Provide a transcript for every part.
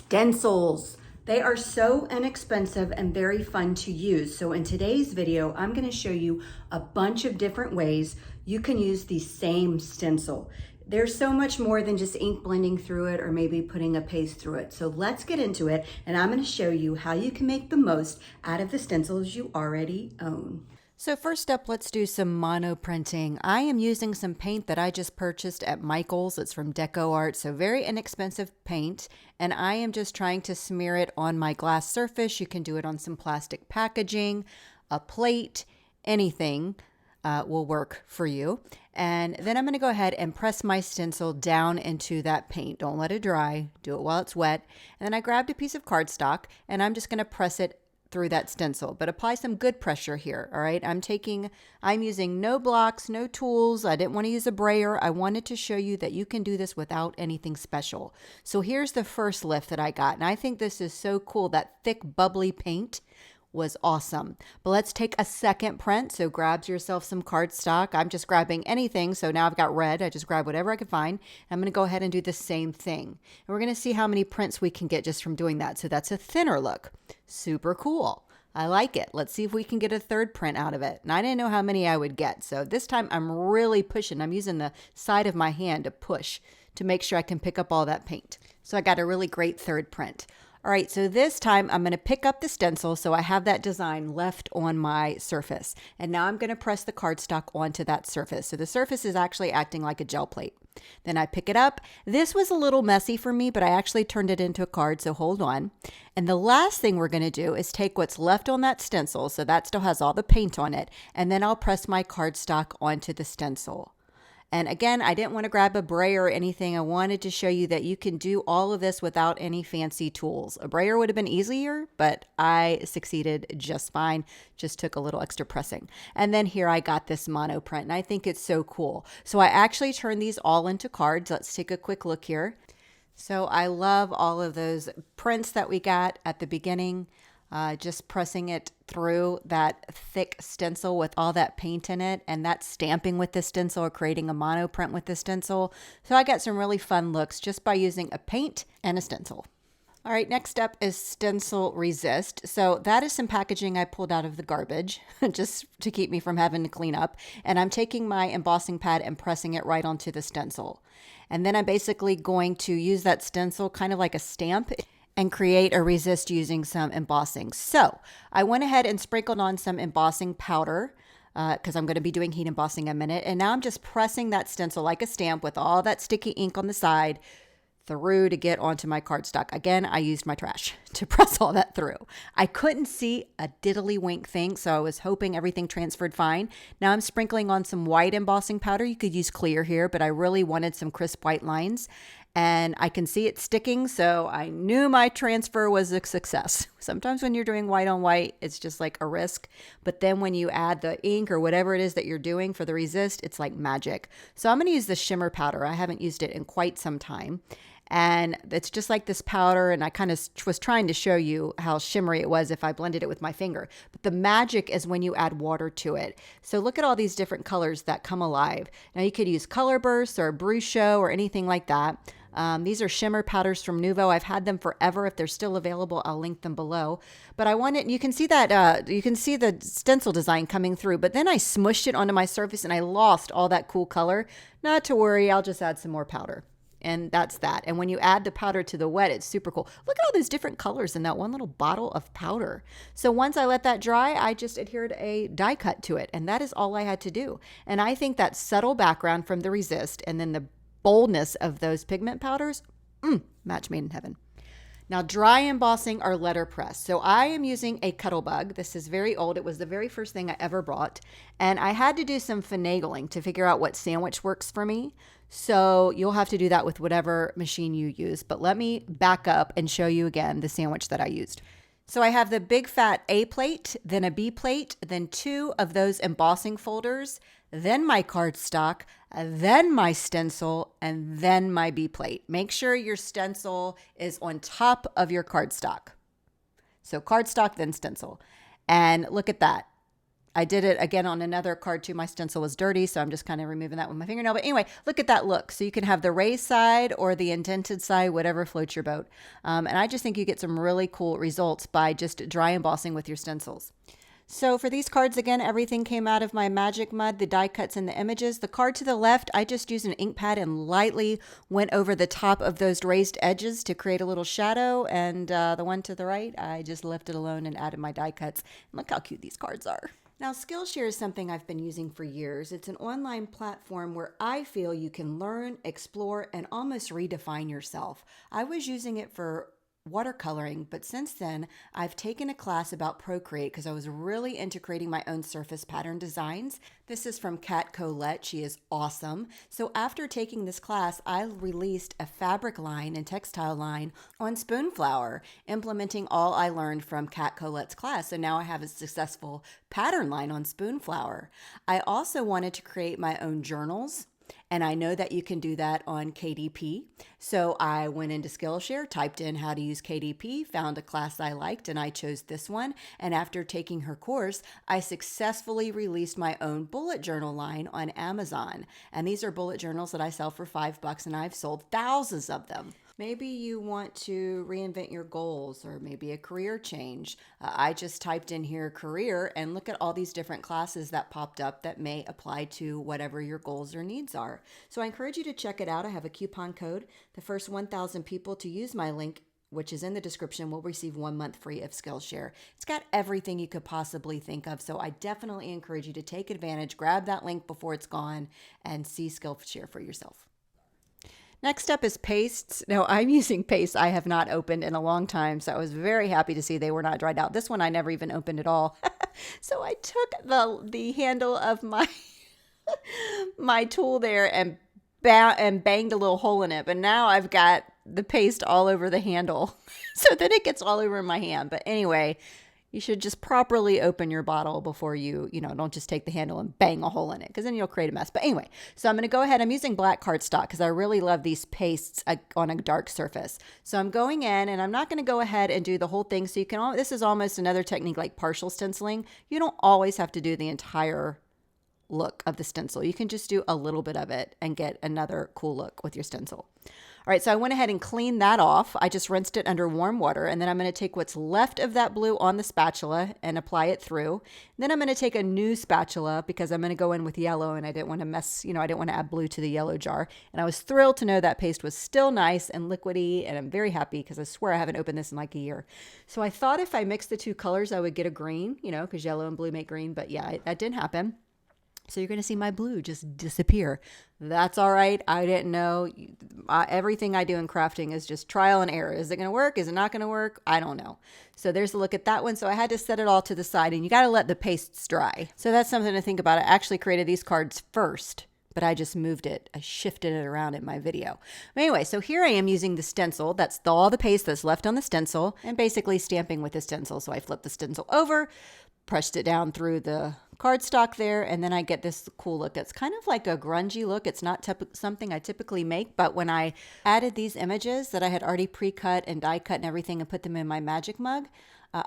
stencils. They are so inexpensive and very fun to use. So in today's video, I'm going to show you a bunch of different ways you can use the same stencil. There's so much more than just ink blending through it or maybe putting a paste through it. So let's get into it, and I'm going to show you how you can make the most out of the stencils you already own. So first up, let's do some monoprinting. I am using some paint that I just purchased at Michael's. It's from Deco Art, so very inexpensive paint. And I am just trying to smear it on my glass surface. You can do it on some plastic packaging, a plate, anything will work for you. And then I'm going to go ahead and press my stencil down into that paint. Don't let it dry. Do it while it's wet. And then I grabbed a piece of cardstock and I'm just going to press it through that stencil, but apply some good pressure here. All right. I'm using no blocks, no tools. I didn't want to use a brayer. I wanted to show you that you can do this without anything special. So here's the first lift that I got. And I think this is so cool. That thick, bubbly paint was awesome. But let's take a second print. So grab yourself some cardstock. I'm just grabbing anything. So now I've got red. I just grab whatever I can find. I'm going to go ahead and do the same thing. And we're going to see how many prints we can get just from doing that. So that's a thinner look. Super cool. I like it. Let's see if we can get a third print out of it. And I didn't know how many I would get. So this time I'm really pushing. I'm using the side of my hand to push to make sure I can pick up all that paint. So I got a really great third print. All right, so this time I'm going to pick up the stencil so I have that design left on my surface. And now I'm going to press the cardstock onto that surface. So the surface is actually acting like a gel plate. Then I pick it up. This was a little messy for me, but I actually turned it into a card, so hold on. And the last thing we're going to do is take what's left on that stencil, so that still has all the paint on it, and then I'll press my cardstock onto the stencil. And again, I didn't want to grab a brayer or anything. I wanted to show you that you can do all of this without any fancy tools. A brayer would have been easier, but I succeeded just fine. Just took a little extra pressing. And then here I got this mono print, and I think it's so cool. So I actually turned these all into cards. Let's take a quick look here. So I love all of those prints that we got at the beginning. Just pressing it through that thick stencil with all that paint in it, and that stamping with the stencil or creating a mono print with the stencil. So I got some really fun looks just by using a paint and a stencil. All right, next up is Stencil Resist. So that is some packaging I pulled out of the garbage just to keep me from having to clean up. And I'm taking my embossing pad and pressing it right onto the stencil. And then I'm basically going to use that stencil kind of like a stamp and create a resist using some embossing. So I went ahead and sprinkled on some embossing powder because I'm going to be doing heat embossing in a minute. And now I'm just pressing that stencil like a stamp with all that sticky ink on the side through to get onto my cardstock. Again, I used my trash to press all that through. I couldn't see a diddly wink thing, so I was hoping everything transferred fine. Now I'm sprinkling on some white embossing powder. You could use clear here, but I really wanted some crisp white lines. And I can see it sticking, so I knew my transfer was a success. Sometimes when you're doing white on white, it's just like a risk. But then when you add the ink or whatever it is that you're doing for the resist, it's like magic. So I'm going to use the shimmer powder. I haven't used it in quite some time. And it's just like this powder, and I kind of was trying to show you how shimmery it was if I blended it with my finger. But the magic is when you add water to it. So look at all these different colors that come alive. Now you could use color bursts or brushot or anything like that. These are shimmer powders from Nuvo. I've had them forever. If they're still available, I'll link them below. But I wanted, you can see that, you can see the stencil design coming through, but then I smushed it onto my surface and I lost all that cool color. Not to worry, I'll just add some more powder. And that's that. And when you add the powder to the wet, it's super cool. Look at all these different colors in that one little bottle of powder. So once I let that dry, I just adhered a die cut to it. And that is all I had to do. And I think that subtle background from the resist and then the boldness of those pigment powders, match made in heaven. Now, dry embossing or letterpress. So I am using a Cuttlebug. This is very old. It was the very first thing I ever bought. And I had to do some finagling to figure out what sandwich works for me. So you'll have to do that with whatever machine you use. But let me back up and show you again the sandwich that I used. So I have the big fat A plate, then a B plate, then 2 of those embossing folders, then my cardstock, then my stencil, and then my B plate. Make sure your stencil is on top of your cardstock. So cardstock, then stencil. And look at that. I did it again on another card too. My stencil was dirty, so I'm just kind of removing that with my fingernail. But anyway, look at that look. So you can have the raised side or the indented side, whatever floats your boat. And I just think you get some really cool results by just dry embossing with your stencils. So for these cards, again, everything came out of my magic mud, the die cuts and the images. The card to the left, I just used an ink pad and lightly went over the top of those raised edges to create a little shadow. And the one to the right, I just left it alone and added my die cuts. And look how cute these cards are. Now, Skillshare is something I've been using for years. It's an online platform where I feel you can learn, explore, and almost redefine yourself. I was using it for watercoloring, but since then I've taken a class about Procreate because I was really into creating my own surface pattern designs. This is from Kat Colette. She is awesome. So after taking this class, I released a fabric line and textile line on Spoonflower, implementing all I learned from Kat Colette's class. So now I have a successful pattern line on Spoonflower. I also wanted to create my own journals, and I know that you can do that on KDP. So I went into Skillshare, typed in how to use KDP, found a class I liked, and I chose this one. And after taking her course, I successfully released my own bullet journal line on Amazon. And these are bullet journals that I sell for $5, and I've sold thousands of them. Maybe you want to reinvent your goals or maybe a career change. I just typed in here career and look at all these different classes that popped up that may apply to whatever your goals or needs are. So I encourage you to check it out. I have a coupon code. The first 1,000 people to use my link, which is in the description, will receive 1 month free of Skillshare. It's got everything you could possibly think of. So I definitely encourage you to take advantage, grab that link before it's gone, and see Skillshare for yourself. Next up is pastes. Now I'm using pastes I have not opened in a long time, so I was very happy to see they were not dried out. This one I never even opened at all. So I took the handle of my my tool there and banged a little hole in it, but now I've got the paste all over the handle. So then it gets all over my hand. But anyway, you should just properly open your bottle before you don't just take the handle and bang a hole in it, because then you'll create a mess. But anyway, so I'm going to go ahead. I'm using black cardstock because I really love these pastes on a dark surface. So I'm going in, and I'm not going to go ahead and do the whole thing. So you can, this is almost another technique like partial stenciling. You don't always have to do the entire look of the stencil. You can just do a little bit of it and get another cool look with your stencil. All right, so I went ahead and cleaned that off. I just rinsed it under warm water, and then I'm going to take what's left of that blue on the spatula and apply it through. Then I'm going to take a new spatula because I'm going to go in with yellow, and I didn't want to mess, I didn't want to add blue to the yellow jar. And I was thrilled to know that paste was still nice and liquidy, and I'm very happy because I swear I haven't opened this in like a year. So I thought if I mixed the two colors, I would get a green, because yellow and blue make green, but yeah, that didn't happen. So you're going to see my blue just disappear. That's all right. I didn't know. Everything I do in crafting is just trial and error. Is it going to work? Is it not going to work? I don't know. So there's a look at that one. So I had to set it all to the side, and you got to let the pastes dry. So that's something to think about. I actually created these cards first, but I just moved it. I shifted it around in my video. But anyway, so here I am using the stencil. That's all the paste that's left on the stencil, and basically stamping with the stencil. So I flipped the stencil over, pressed it down through the cardstock there, and then I get this cool look. It's kind of like a grungy look. It's not something I typically make, but when I added these images that I had already pre-cut and die cut and everything and put them in my magic mug,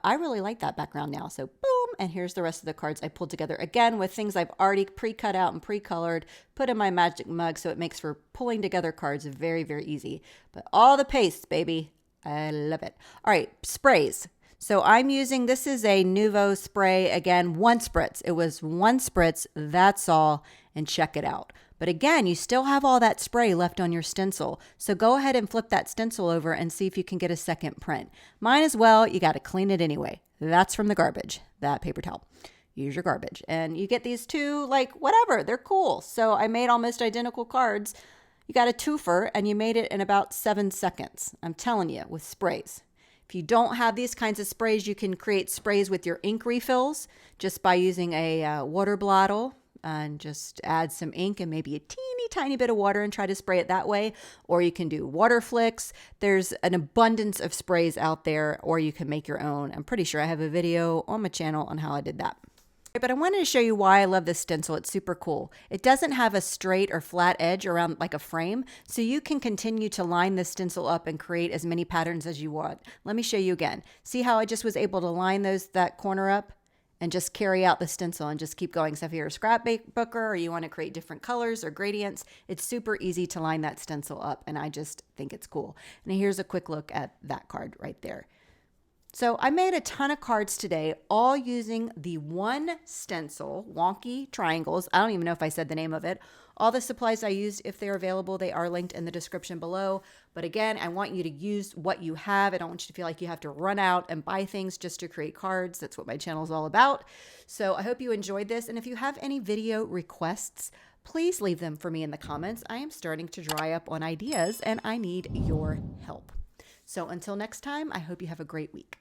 I really like that background now. So boom, and here's the rest of the cards I pulled together again with things I've already pre-cut out and pre-colored, put in my magic mug, so it makes for pulling together cards very, very easy. But all the pastes, baby. I love it. All right, sprays. So I'm using, this is a Nuvo spray, again, 1 spritz. It was 1 spritz, that's all, and check it out. But again, you still have all that spray left on your stencil. So go ahead and flip that stencil over and see if you can get a second print. Mine as well, you got to clean it anyway. That's from the garbage, that paper towel. Use your garbage. And you get these two, like, whatever, they're cool. So I made almost identical cards. You got a twofer, and you made it in about 7 seconds. I'm telling you, with sprays. If you don't have these kinds of sprays, you can create sprays with your ink refills just by using a water bottle and just add some ink and maybe a teeny tiny bit of water and try to spray it that way. Or you can do water flicks. There's an abundance of sprays out there, or you can make your own. I'm pretty sure I have a video on my channel on how I did that. But I wanted to show you why I love this stencil. It's super cool. It doesn't have a straight or flat edge around like a frame, so you can continue to line this stencil up and create as many patterns as you want. Let me show you again. See how I just was able to line that corner up and just carry out the stencil and just keep going. So if you're a scrapbooker or you want to create different colors or gradients, it's super easy to line that stencil up, and I just think it's cool. And here's a quick look at that card right there. So I made a ton of cards today, all using the one stencil, Wonky triangles. I don't even know if I said the name of it. All the supplies I used, if they're available, they are linked in the description below. But again, I want you to use what you have. I don't want you to feel like you have to run out and buy things just to create cards. That's what my channel is all about. So I hope you enjoyed this. And if you have any video requests, please leave them for me in the comments. I am starting to dry up on ideas and I need your help. So until next time, I hope you have a great week.